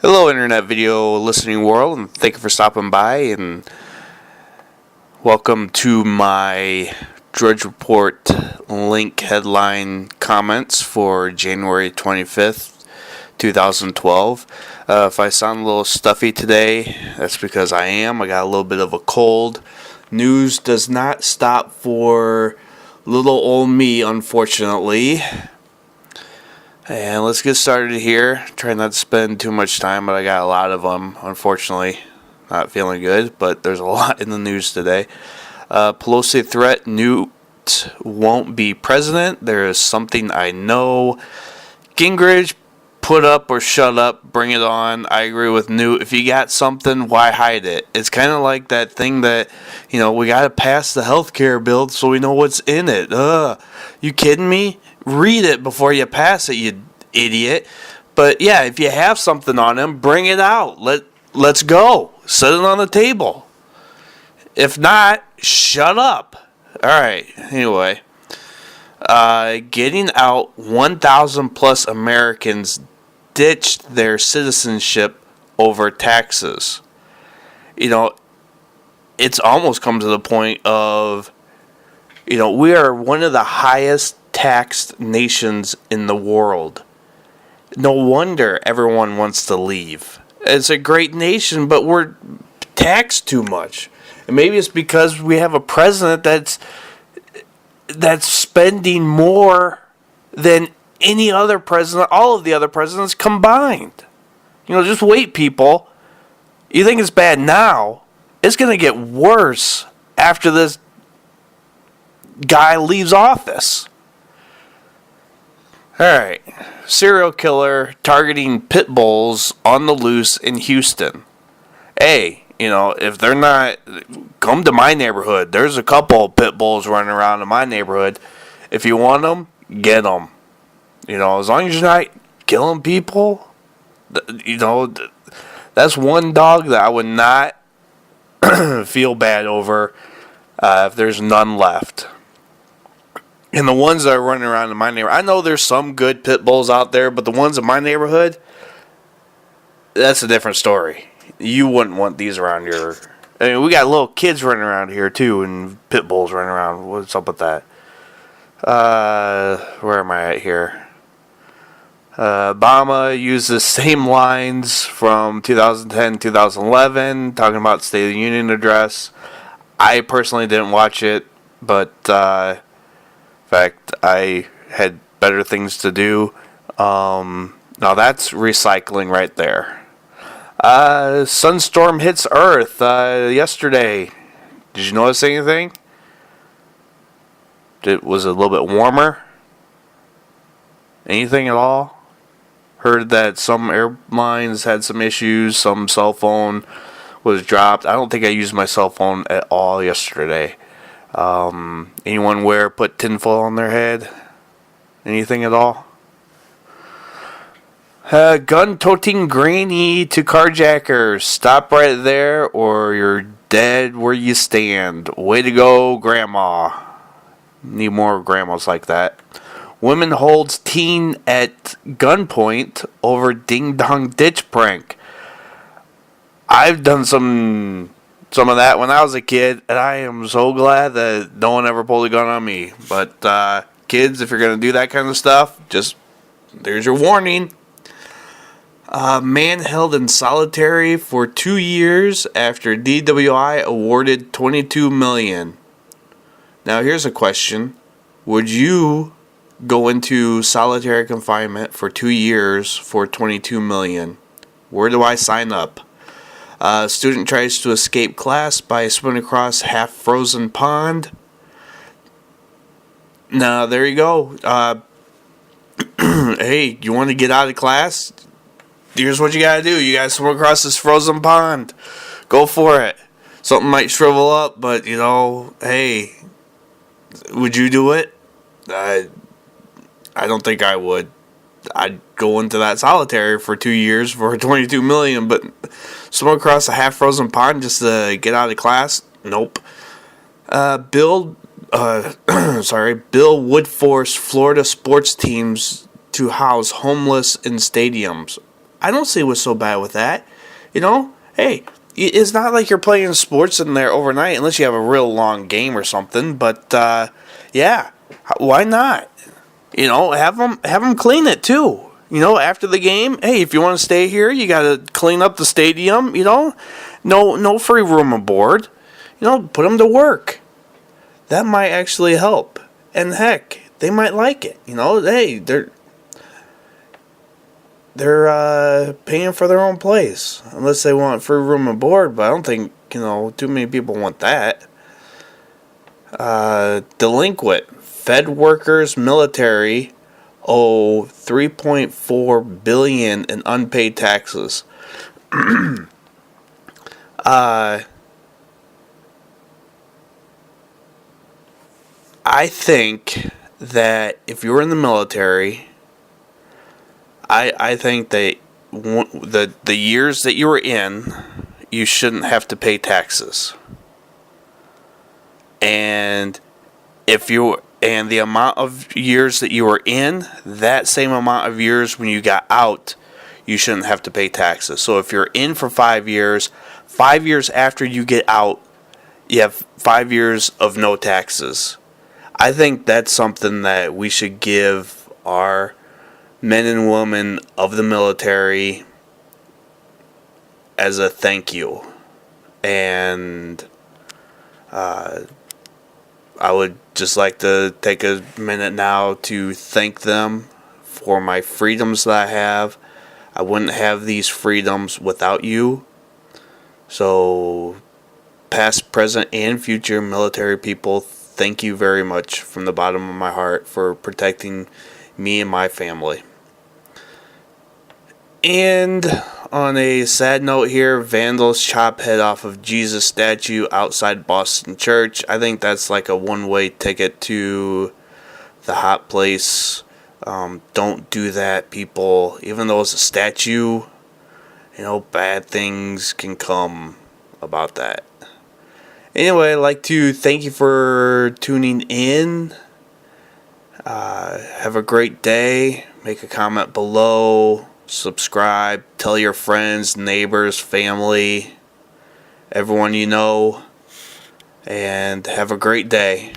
Hello, internet video listening world, and thank you for stopping by, and welcome to my Drudge Report link headline comments for January 25th, 2012. If I sound a little stuffy today, that's because I am. I got a little bit of a cold. News does not stop for little old me, unfortunately. And let's get started here. Try not to spend too much time, but I got a lot of them, unfortunately. Not feeling good, but there's a lot in the news today. Pelosi threat, Newt won't be president. There is something I know. Gingrich, put up or shut up, bring it on. I agree with Newt. If you got something, why hide it? It's kind of like that thing that, we got to pass the healthcare bill so we know what's in it. You kidding me? Read it before you pass it, you idiot. But yeah, if you have something on him, bring it out. Let's go. Set it on the table. If not, shut up. Alright, anyway. Getting out 1,000 plus Americans ditched their citizenship over taxes. It's almost come to the point of, we are one of the highest taxed nations in the world. No wonder everyone wants to leave. It's a great nation, but we're taxed too much. And maybe it's because we have a president that's spending more than any other president, all of the other presidents combined. Just wait, people. You think it's bad now? It's going to get worse after this guy leaves office. Alright, serial killer targeting pit bulls on the loose in Houston. Hey, if they're not, come to my neighborhood. There's a couple of pit bulls running around in my neighborhood. If you want them, get them. As long as you're not killing people, that's one dog that I would not feel bad over if there's none left. And the ones that are running around in my neighborhood, I know there's some good pit bulls out there, but the ones in my neighborhood, that's a different story. You wouldn't want these around your... we got little kids running around here, too, and pit bulls running around. What's up with that? Where am I at here? Obama used the same lines from 2010, 2011, talking about State of the Union address. I personally didn't watch it, but... in fact, I had better things to do. Now that's recycling right there. Sunstorm hits Earth yesterday. Did you notice anything? Was it a little bit warmer? Anything at all? Heard that some airlines had some issues. Some cell phone was dropped. I don't think I used my cell phone at all yesterday. Anyone put tinfoil on their head? Anything at all? Gun-toting granny to carjackers. Stop right there or you're dead where you stand. Way to go, grandma. Need more grandmas like that. Woman holds teen at gunpoint over ding-dong ditch prank. I've done some of that when I was a kid, and I am so glad that no one ever pulled a gun on me. But kids, if you're going to do that kind of stuff, there's your warning. Man held in solitary for 2 years after DWI awarded $22 million. Now here's a question. Would you go into solitary confinement for 2 years for $22 million? Where do I sign up? Student tries to escape class by swimming across half-frozen pond. Now, there you go. Hey, you want to get out of class? Here's what you got to do. You got to swim across this frozen pond. Go for it. Something might shrivel up, but, hey, would you do it? I don't think I would. I'd go into that solitary for 2 years for $22 million, but swim across a half-frozen pond just to get out of class? Nope. Bill would force Florida sports teams to house homeless in stadiums. I don't see what's so bad with that. You know, hey, it's not like you're playing sports in there overnight unless you have a real long game or something. But yeah, why not? You know, have them clean it too. You know, after the game, hey, if you want to stay here, you got to clean up the stadium. You know, no free room aboard. You know, put them to work. That might actually help. And heck, they might like it. You know, hey, they're paying for their own place, unless they want free room and board. But I don't think, you know, too many people want that. Delinquent. Fed workers, military owe $3.4 billion in unpaid taxes. I think that if you're in the military, I think that the years that you were in, you shouldn't have to pay taxes. And the amount of years that you were in, that same amount of years when you got out, you shouldn't have to pay taxes. So if you're in for 5 years, 5 years after you get out, you have 5 years of no taxes. I think that's something that we should give our men and women of the military as a thank you. And I would just like to take a minute now to thank them for my freedoms that I have. I wouldn't have these freedoms without you. So, past, present, and future military people, thank you very much from the bottom of my heart for protecting me and my family. And on a sad note here, Vandals chop head off of Jesus statue outside Boston Church. I think that's like a one-way ticket to the hot place. Don't do that, people. Even though it's a statue, you know, bad things can come about that. Anyway, I'd like to thank you for tuning in. Have a great day. Make a comment below. Subscribe. Tell your friends, neighbors, family, everyone you know. And have a great day.